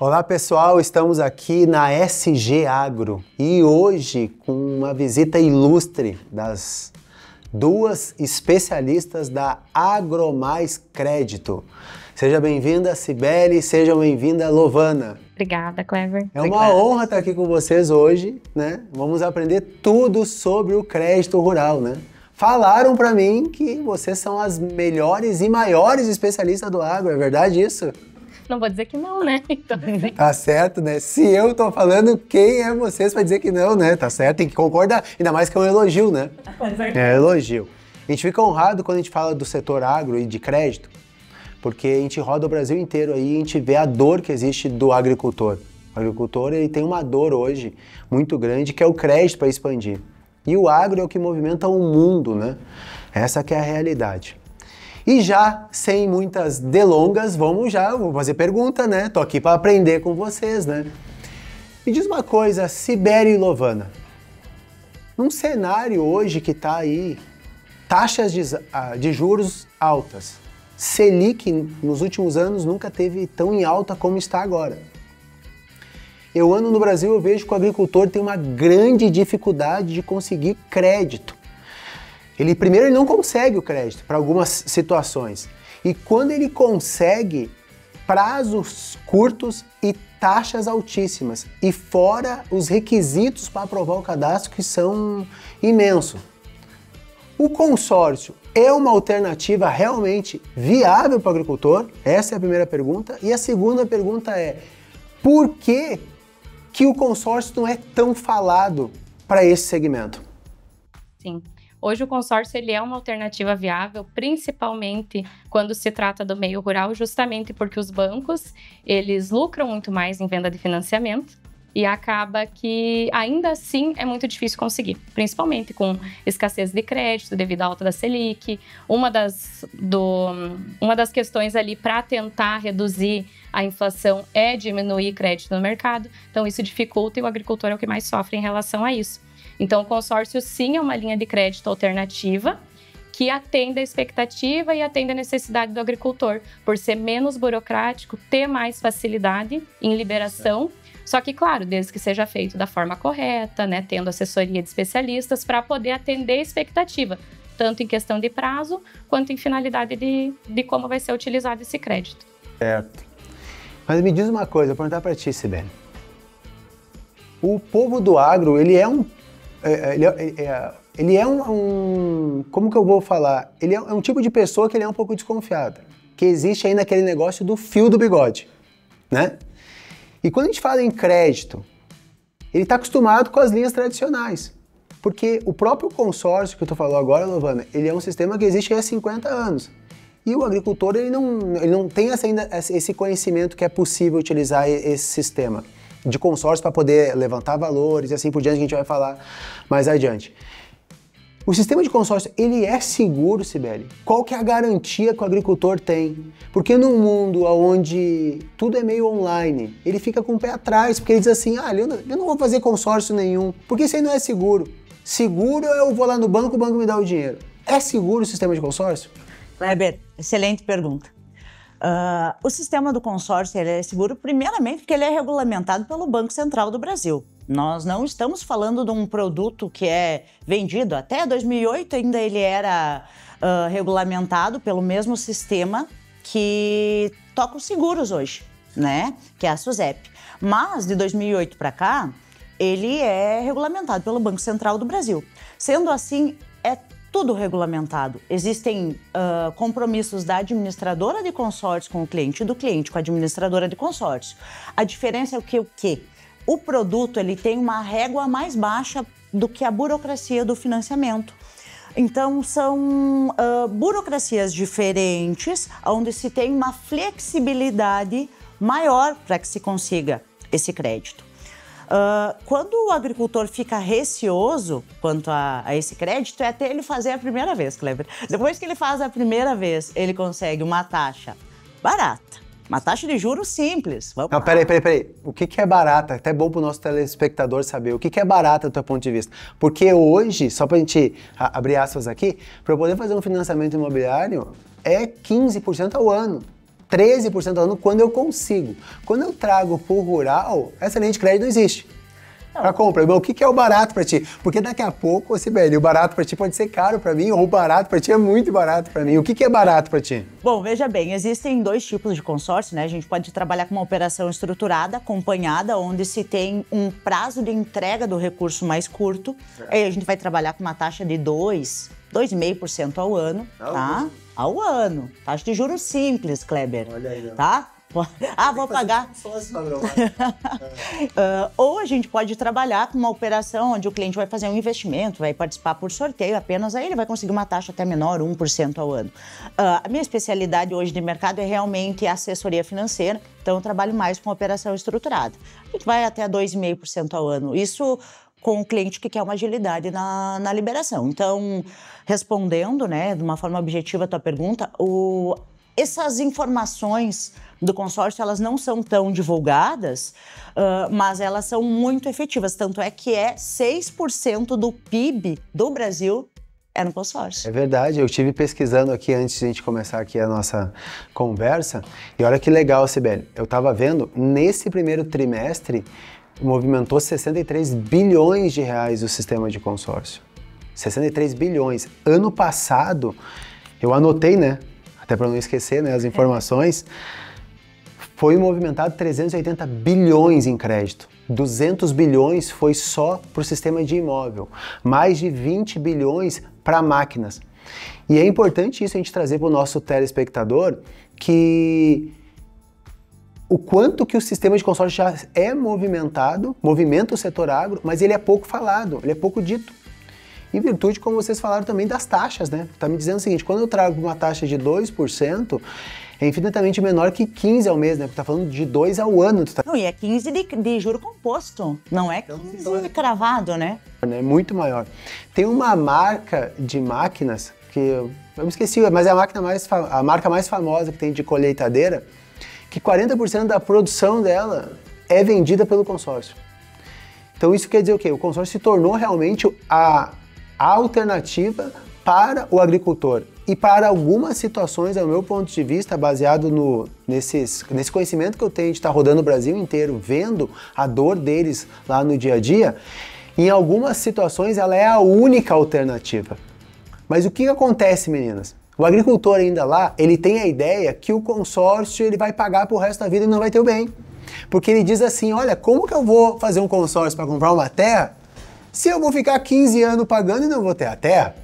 Olá pessoal, estamos aqui na SG Agro e hoje com uma visita ilustre das duas especialistas da Agromais Crédito. Seja bem-vinda, Cibele, seja bem-vinda, Lovana. Obrigada, Clever. É uma honra estar aqui com vocês hoje, né? Vamos aprender tudo sobre o crédito rural, né? Falaram para mim que vocês são as melhores e maiores especialistas do agro, é verdade isso? Não vou dizer que não, né? Então, tá certo, né? Se eu tô falando, quem é vocês para dizer que não, né? Tá certo, tem que concordar. Ainda mais que é um elogio, né? É elogio. A gente fica honrado quando a gente fala do setor agro e de crédito, porque a gente roda o Brasil inteiro aí e a gente vê a dor que existe do agricultor. O agricultor, ele tem uma dor hoje muito grande, que é o crédito para expandir. E o agro é o que movimenta o mundo, né? Essa que é a realidade. E já, sem muitas delongas, vou fazer pergunta, né? Tô aqui para aprender com vocês, né? Me diz uma coisa, Cibele e Lovana. Num cenário hoje que tá aí, taxas de juros altas, Selic nos últimos anos nunca teve tão em alta como está agora. Eu ando no Brasil, eu vejo que o agricultor tem uma grande dificuldade de conseguir crédito. Primeiro ele não consegue o crédito para algumas situações. E quando ele consegue, prazos curtos e taxas altíssimas. E fora os requisitos para aprovar o cadastro, que são imensos. O consórcio é uma alternativa realmente viável para o agricultor? Essa é a primeira pergunta. E a segunda pergunta é, por que o consórcio não é tão falado para esse segmento? Sim. Hoje o consórcio ele é uma alternativa viável, principalmente quando se trata do meio rural, justamente porque os bancos, eles lucram muito mais em venda de financiamento e acaba que ainda assim é muito difícil conseguir, principalmente com escassez de crédito devido à alta da Selic. Uma das questões ali para tentar reduzir a inflação é diminuir crédito no mercado, então isso dificulta e o agricultor é o que mais sofre em relação a isso. Então, o consórcio, sim, é uma linha de crédito alternativa que atende a expectativa e atende a necessidade do agricultor, por ser menos burocrático, ter mais facilidade em liberação, só que, claro, desde que seja feito da forma correta, né, tendo assessoria de especialistas para poder atender a expectativa, tanto em questão de prazo, quanto em finalidade de como vai ser utilizado esse crédito. Certo. Mas me diz uma coisa, vou perguntar para ti, Cibele. O povo do agro, ele é um como que eu vou falar? Ele é um tipo de pessoa que ele é um pouco desconfiada, que existe aí naquele negócio do fio do bigode, né? E quando a gente fala em crédito, ele está acostumado com as linhas tradicionais, porque o próprio consórcio que tu falou agora, Lovana, ele é um sistema que existe há 50 anos. E o agricultor, ele não tem ainda esse conhecimento que é possível utilizar esse sistema de consórcio para poder levantar valores e assim por diante, que a gente vai falar mais adiante. O sistema de consórcio, ele é seguro, Cibele? Qual que é a garantia que o agricultor tem? Porque num mundo onde tudo é meio online, ele fica com o pé atrás, porque ele diz assim, eu não vou fazer consórcio nenhum, porque isso aí não é seguro. Seguro eu vou lá no banco, o banco me dá o dinheiro. É seguro o sistema de consórcio? Kleber, excelente pergunta. O sistema do consórcio ele é seguro primeiramente porque ele é regulamentado pelo Banco Central do Brasil. Nós não estamos falando de um produto que é vendido. Até 2008 ainda ele era regulamentado pelo mesmo sistema que toca os seguros hoje, né? Que é a SUSEP. Mas de 2008 para cá, ele é regulamentado pelo Banco Central do Brasil. Sendo assim, é tudo regulamentado. Existem compromissos da administradora de consórcio com o cliente e do cliente com a administradora de consórcio. A diferença é o quê? O produto ele tem uma régua mais baixa do que a burocracia do financiamento. Então, são burocracias diferentes, onde se tem uma flexibilidade maior para que se consiga esse crédito. Quando o agricultor fica receoso quanto a esse crédito, é até ele fazer a primeira vez, Kleber. Depois que ele faz a primeira vez, ele consegue uma taxa barata, uma taxa de juros simples. Não, peraí. O que é barata? Até bom para o nosso telespectador saber. O que é barata do teu ponto de vista? Porque hoje, só para a gente abrir aspas aqui, para eu poder fazer um financiamento imobiliário, é 15% ao ano. 13% ao ano quando eu consigo. Quando eu trago para o rural, essa linha de crédito não existe. Para compra. Bom, o que é o barato para ti? Porque daqui a pouco, Sibeli, o barato para ti pode ser caro para mim, ou o barato para ti é muito barato para mim. O que é barato para ti? Bom, veja bem, existem dois tipos de consórcio, né? A gente pode trabalhar com uma operação estruturada, acompanhada, onde se tem um prazo de entrega do recurso mais curto. Aí a gente vai trabalhar com uma taxa de 2,5% ao ano, tá? Ao ano. Taxa de juros simples, Kleber. Olha aí, tá? Vou pagar. Ou a gente pode trabalhar com uma operação onde o cliente vai fazer um investimento, vai participar por sorteio apenas, aí ele vai conseguir uma taxa até menor, 1% ao ano. A minha especialidade hoje de mercado é realmente assessoria financeira, então eu trabalho mais com operação estruturada. A gente vai até 2,5% ao ano. Isso com o cliente que quer uma agilidade na liberação. Então, respondendo, né, de uma forma objetiva a tua pergunta, essas informações do consórcio, elas não são tão divulgadas, mas elas são muito efetivas. Tanto é que 6% do PIB do Brasil é no consórcio. É verdade, eu estive pesquisando aqui antes de a gente começar aqui a nossa conversa, e olha que legal, Sibeli, eu estava vendo, nesse primeiro trimestre, movimentou 63 bilhões de reais o sistema de consórcio. 63 bilhões. Ano passado, eu anotei, né, até para não esquecer, né, as informações, foi movimentado 380 bilhões em crédito. 200 bilhões foi só para o sistema de imóvel. Mais de 20 bilhões para máquinas. E é importante isso a gente trazer para o nosso telespectador que o quanto que o sistema de consórcio já é movimentado, movimenta o setor agro, mas ele é pouco falado, ele é pouco dito. Em virtude, como vocês falaram também, das taxas, né? Tá me dizendo o seguinte, quando eu trago uma taxa de 2%, é infinitamente menor que 15 ao mês, né? Porque tá falando de 2 ao ano. Não, e é 15 de juro composto, não é 15 cravado, né? É muito maior. Tem uma marca de máquinas, que eu me esqueci, mas é a marca mais famosa que tem de colheitadeira, que 40% da produção dela é vendida pelo consórcio. Então isso quer dizer o quê? O consórcio se tornou realmente a alternativa para o agricultor. E para algumas situações, ao meu ponto de vista, baseado nesse conhecimento que eu tenho de estar rodando o Brasil inteiro, vendo a dor deles lá no dia a dia, em algumas situações ela é a única alternativa. Mas o que acontece, meninas? O agricultor ainda lá, ele tem a ideia que o consórcio ele vai pagar pro resto da vida e não vai ter o bem. Porque ele diz assim, olha, como que eu vou fazer um consórcio para comprar uma terra se eu vou ficar 15 anos pagando e não vou ter a terra?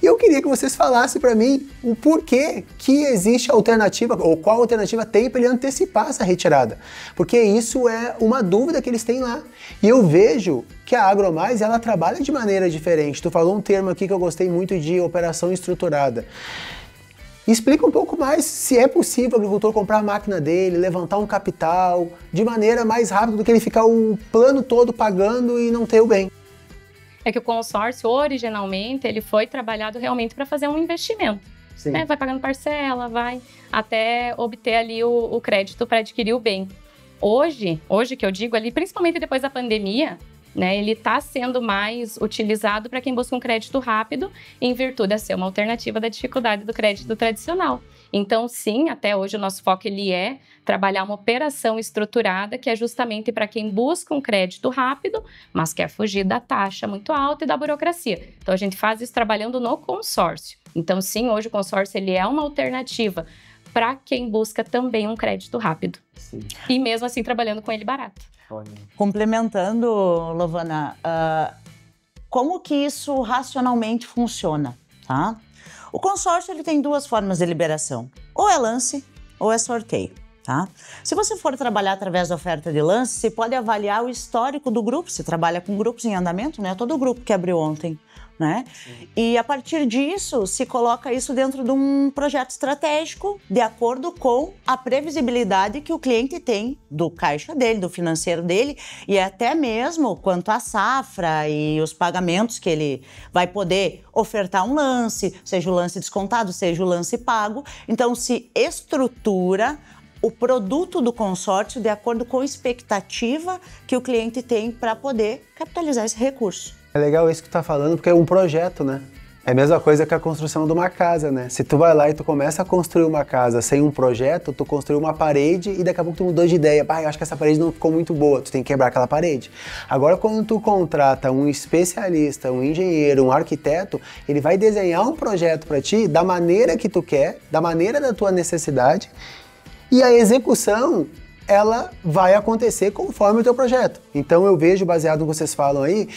E eu queria que vocês falassem para mim o porquê que existe alternativa, ou qual alternativa tem para ele antecipar essa retirada. Porque isso é uma dúvida que eles têm lá. E eu vejo que a AgroMais, ela trabalha de maneira diferente. Tu falou um termo aqui que eu gostei muito de operação estruturada. Explica um pouco mais se é possível o agricultor comprar a máquina dele, levantar um capital de maneira mais rápida do que ele ficar o plano todo pagando e não ter o bem. É que o consórcio, originalmente, ele foi trabalhado realmente para fazer um investimento. Né? Vai pagando parcela, vai até obter ali o crédito para adquirir o bem. Hoje que eu digo ali, principalmente depois da pandemia, né, ele está sendo mais utilizado para quem busca um crédito rápido, em virtude de ser uma alternativa da dificuldade do crédito tradicional. Então, sim, até hoje o nosso foco ele é trabalhar uma operação estruturada, que é justamente para quem busca um crédito rápido, mas quer fugir da taxa muito alta e da burocracia. Então, a gente faz isso trabalhando no consórcio. Então, sim, hoje o consórcio ele é uma alternativa para quem busca também um crédito rápido. Sim. E mesmo assim, trabalhando com ele barato. Complementando, Lovana, como que isso racionalmente funciona, tá? O consórcio ele tem duas formas de liberação, ou é lance ou é sorteio, tá? Se você for trabalhar através da oferta de lance, você pode avaliar o histórico do grupo, você trabalha com grupos em andamento, né? Todo grupo que abriu ontem, né? E a partir disso, se coloca isso dentro de um projeto estratégico de acordo com a previsibilidade que o cliente tem do caixa dele, do financeiro dele e até mesmo quanto à safra e os pagamentos que ele vai poder ofertar um lance, seja o lance descontado, seja o lance pago. Então, se estrutura o produto do consórcio de acordo com a expectativa que o cliente tem para poder capitalizar esse recurso. É legal isso que tu tá falando, porque é um projeto, né? É a mesma coisa que a construção de uma casa, né? Se tu vai lá e tu começa a construir uma casa sem um projeto, tu construiu uma parede e daqui a pouco tu mudou de ideia. Eu acho que essa parede não ficou muito boa, tu tem que quebrar aquela parede. Agora, quando tu contrata um especialista, um engenheiro, um arquiteto, ele vai desenhar um projeto para ti da maneira que tu quer, da maneira da tua necessidade, e a execução ela vai acontecer conforme o teu projeto. Então eu vejo, baseado no que vocês falam aí,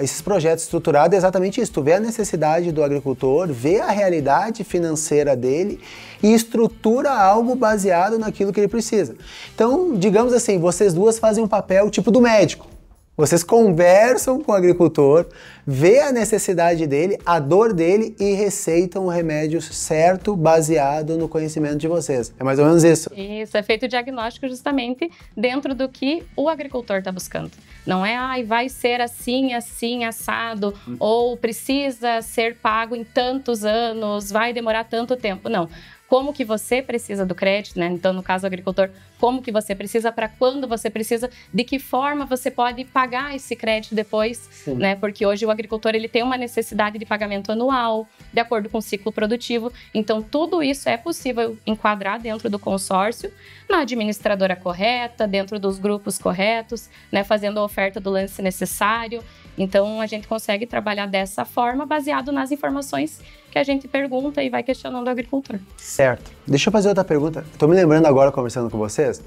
esses projetos estruturados é exatamente isso. Tu vê a necessidade do agricultor, vê a realidade financeira dele e estrutura algo baseado naquilo que ele precisa. Então, digamos assim, vocês duas fazem um papel tipo do médico. Vocês conversam com o agricultor, vê a necessidade dele, a dor dele e receitam o remédio certo, baseado no conhecimento de vocês. É mais ou menos isso? Isso, é feito o diagnóstico justamente dentro do que o agricultor está buscando. Não é, vai ser assim, assim, assado, ou precisa ser pago em tantos anos, vai demorar tanto tempo. Não. Como que você precisa do crédito, né? Então, no caso do agricultor, como que você precisa, para quando você precisa, de que forma você pode pagar esse crédito depois, né? Porque hoje o agricultor ele tem uma necessidade de pagamento anual, de acordo com o ciclo produtivo. Então, tudo isso é possível enquadrar dentro do consórcio, na administradora correta, dentro dos grupos corretos, né? Fazendo a oferta do lance necessário. Então, a gente consegue trabalhar dessa forma, baseado nas informações que a gente pergunta e vai questionando o agricultor. Certo. Deixa eu fazer outra pergunta. Estou me lembrando agora, conversando com vocês.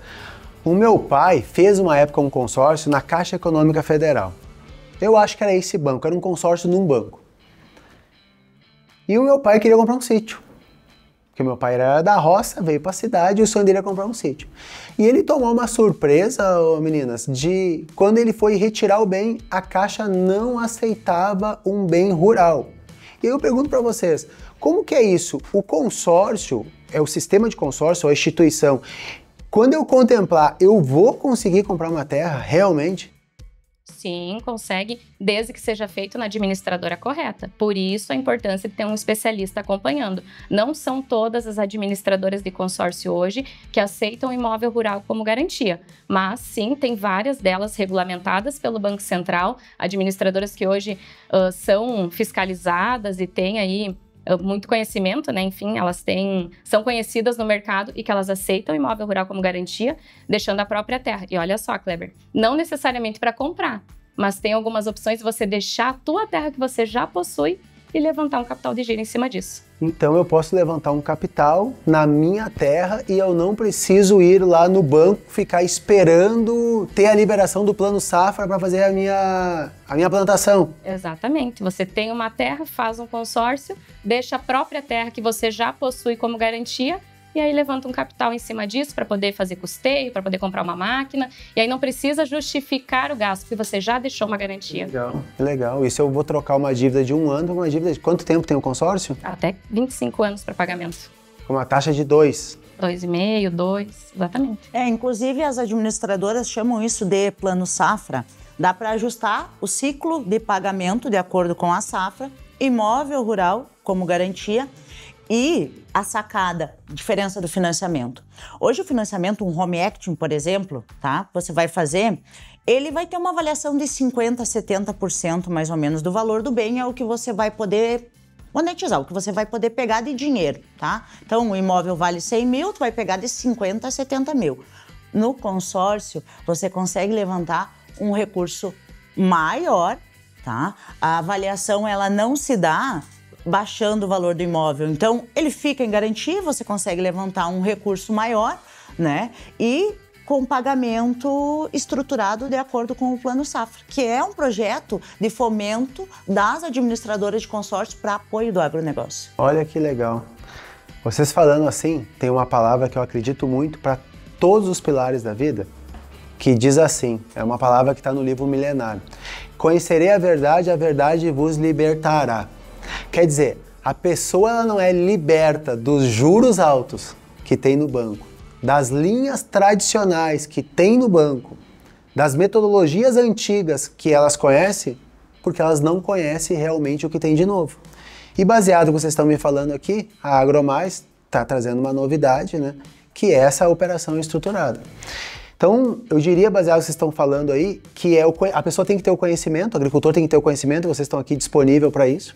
O meu pai fez uma época um consórcio na Caixa Econômica Federal. Eu acho que era esse banco, era um consórcio num banco. E o meu pai queria comprar um sítio. Porque meu pai era da roça, veio para a cidade e o sonho dele era comprar um sítio. E ele tomou uma surpresa, meninas, de quando ele foi retirar o bem, a Caixa não aceitava um bem rural. E eu pergunto para vocês, como que é isso? O consórcio, é o sistema de consórcio, a instituição, quando eu contemplar, eu vou conseguir comprar uma terra realmente? Sim, consegue, desde que seja feito na administradora correta. Por isso, a importância de ter um especialista acompanhando. Não são todas as administradoras de consórcio hoje que aceitam o imóvel rural como garantia, mas sim, tem várias delas regulamentadas pelo Banco Central, administradoras que hoje são fiscalizadas e têm aí muito conhecimento, né? Enfim, são conhecidas no mercado e que elas aceitam o imóvel rural como garantia, deixando a própria terra. E olha só, Kleber, não necessariamente para comprar, mas tem algumas opções de você deixar a tua terra que você já possui e levantar um capital de giro em cima disso. Então eu posso levantar um capital na minha terra e eu não preciso ir lá no banco, ficar esperando ter a liberação do Plano Safra para fazer a minha plantação. Exatamente. Você tem uma terra, faz um consórcio, deixa a própria terra que você já possui como garantia e aí levanta um capital em cima disso para poder fazer custeio, para poder comprar uma máquina. E aí não precisa justificar o gasto, porque você já deixou uma garantia. Legal, legal. E se eu vou trocar uma dívida de 1 ano por uma dívida de quanto tempo tem o consórcio? Até 25 anos para pagamento. Com uma taxa de 2. 2,5, 2, exatamente. Inclusive as administradoras chamam isso de plano safra. Dá para ajustar o ciclo de pagamento de acordo com a safra, imóvel rural como garantia, e a sacada, diferença do financiamento. Hoje o financiamento, um home equity, por exemplo, tá? Você vai fazer, ele vai ter uma avaliação de 50% a 70% mais ou menos do valor do bem, é o que você vai poder monetizar, o que você vai poder pegar de dinheiro, tá? Então o imóvel vale 100 mil, tu vai pegar de 50 a 70 mil. No consórcio, você consegue levantar um recurso maior, tá? A avaliação, ela não se dá baixando o valor do imóvel. Então, ele fica em garantia, você consegue levantar um recurso maior, né? E com pagamento estruturado de acordo com o Plano Safra, que é um projeto de fomento das administradoras de consórcio para apoio do agronegócio. Olha que legal. Vocês falando assim, tem uma palavra que eu acredito muito para todos os pilares da vida, que diz assim, é uma palavra que está no livro milenário: conhecerei a verdade vos libertará. Quer dizer, a pessoa ela não é liberta dos juros altos que tem no banco, das linhas tradicionais que tem no banco, das metodologias antigas que elas conhecem, porque elas não conhecem realmente o que tem de novo. E baseado no que vocês estão me falando aqui, a AgroMais está trazendo uma novidade, né? Que é essa operação estruturada. Então, eu diria, baseado no que vocês estão falando aí, que a pessoa tem que ter o conhecimento, o agricultor tem que ter o conhecimento, vocês estão aqui disponível para isso.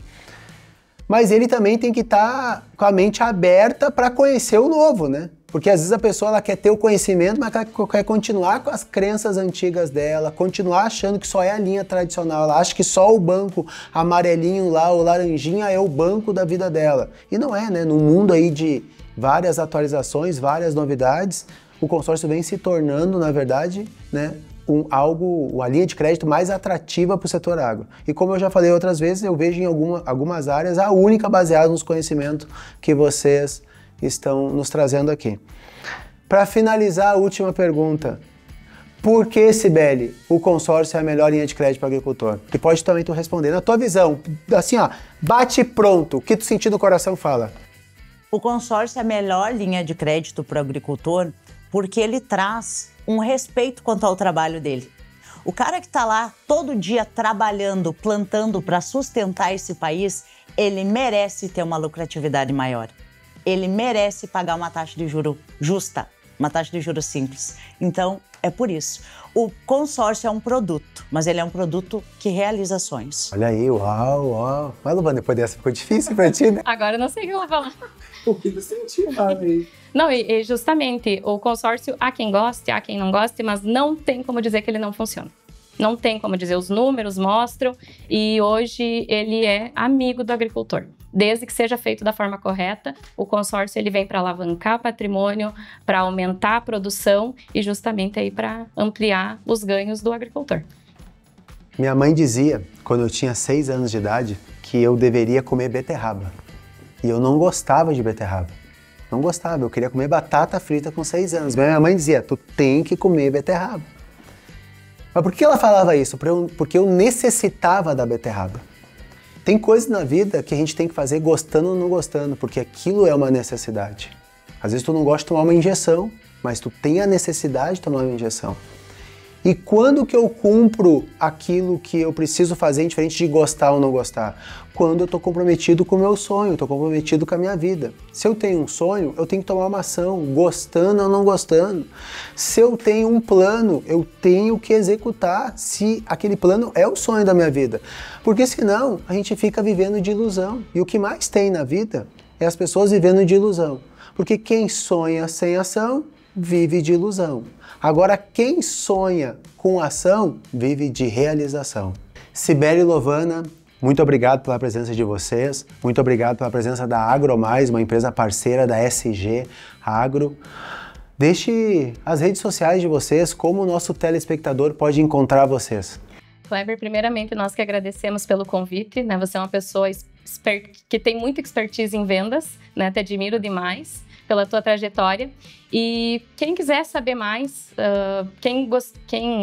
Mas ele também tem que estar com a mente aberta para conhecer o novo, né? Porque às vezes a pessoa ela quer ter o conhecimento, mas ela quer continuar com as crenças antigas dela, continuar achando que só é a linha tradicional. Ela acha que só o banco amarelinho lá, o laranjinha, é o banco da vida dela. E não é, né? No mundo aí de várias atualizações, várias novidades, o consórcio vem se tornando, na verdade, né, a linha de crédito mais atrativa para o setor agro. E como eu já falei outras vezes, eu vejo em algumas áreas a única baseada nos conhecimentos que vocês estão nos trazendo aqui. Para finalizar, a última pergunta. Por que, Cibele, o consórcio é a melhor linha de crédito para o agricultor? Que pode também tu responder. Na tua visão, assim, ó, bate pronto, o que tu sentir no coração fala? O consórcio é a melhor linha de crédito para o agricultor porque ele traz um respeito quanto ao trabalho dele. O cara que está lá todo dia trabalhando, plantando para sustentar esse país, ele merece ter uma lucratividade maior. Ele merece pagar uma taxa de juro justa, uma taxa de juros simples. Então, é por isso. O consórcio é um produto, mas ele é um produto que realiza sonhos. Olha aí, uau. Mas, Luvan, depois dessa ficou difícil pra ti, né? Agora eu não sei o que eu vou falar. O que tu sentiu, aí? Não, e justamente, o consórcio, há quem goste, há quem não goste, mas não tem como dizer que ele não funciona. Não tem como dizer, os números mostram, e hoje ele é amigo do agricultor. Desde que seja feito da forma correta, o consórcio ele vem para alavancar patrimônio, para aumentar a produção e justamente aí para ampliar os ganhos do agricultor. Minha mãe dizia, quando eu tinha 6 anos de idade, que eu deveria comer beterraba. E eu não gostava de beterraba. Não gostava, eu queria comer batata frita com 6 anos. Mas minha mãe dizia, tu tem que comer beterraba. Mas por que ela falava isso? Porque eu necessitava da beterraba. Tem coisas na vida que a gente tem que fazer gostando ou não gostando, porque aquilo é uma necessidade. Às vezes tu não gosta de tomar uma injeção, mas tu tem a necessidade de tomar uma injeção. E quando que eu cumpro aquilo que eu preciso fazer, indiferente de gostar ou não gostar? Quando eu estou comprometido com o meu sonho, estou comprometido com a minha vida. Se eu tenho um sonho, eu tenho que tomar uma ação, gostando ou não gostando. Se eu tenho um plano, eu tenho que executar se aquele plano é o sonho da minha vida. Porque senão, a gente fica vivendo de ilusão. E o que mais tem na vida é as pessoas vivendo de ilusão. Porque quem sonha sem ação, vive de ilusão. Agora, quem sonha com ação, vive de realização. Cibele e Lovana, muito obrigado pela presença de vocês, muito obrigado pela presença da AgroMais, uma empresa parceira da SG Agro. Deixe as redes sociais de vocês, como o nosso telespectador pode encontrar vocês. Kleber, primeiramente, nós que agradecemos pelo convite, né? Você é uma pessoa que tem muita expertise em vendas, né? Te admiro demais pela tua trajetória. E quem quiser saber mais,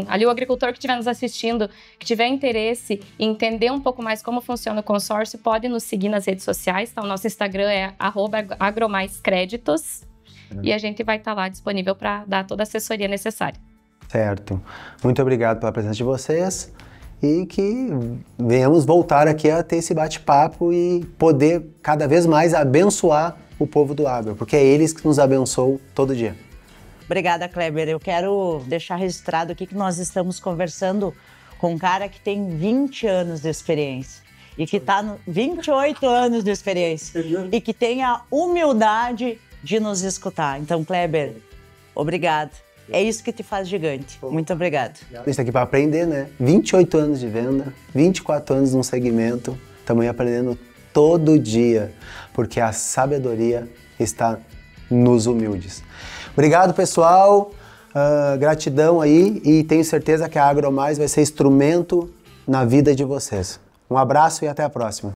ali o agricultor que estiver nos assistindo, que tiver interesse em entender um pouco mais como funciona o consórcio, pode nos seguir nas redes sociais. Então, o nosso Instagram é @agromaiscreditos e a gente vai estar lá disponível para dar toda a assessoria necessária. Certo. Muito obrigado pela presença de vocês e que venhamos voltar aqui a ter esse bate-papo e poder cada vez mais abençoar o povo do agro, porque é eles que nos abençoam todo dia. Obrigada, Kleber. Eu quero deixar registrado aqui que nós estamos conversando com um cara que tem 20 anos de experiência e que está 28 anos de experiência e que tem a humildade de nos escutar. Então, Kleber, obrigado. É isso que te faz gigante. Muito obrigado. A gente está aqui para aprender, né? 28 anos de venda, 24 anos num segmento, estamos aprendendo todo dia, porque a sabedoria está nos humildes. Obrigado, pessoal. Gratidão aí e tenho certeza que a AgroMais vai ser instrumento na vida de vocês. Um abraço e até a próxima.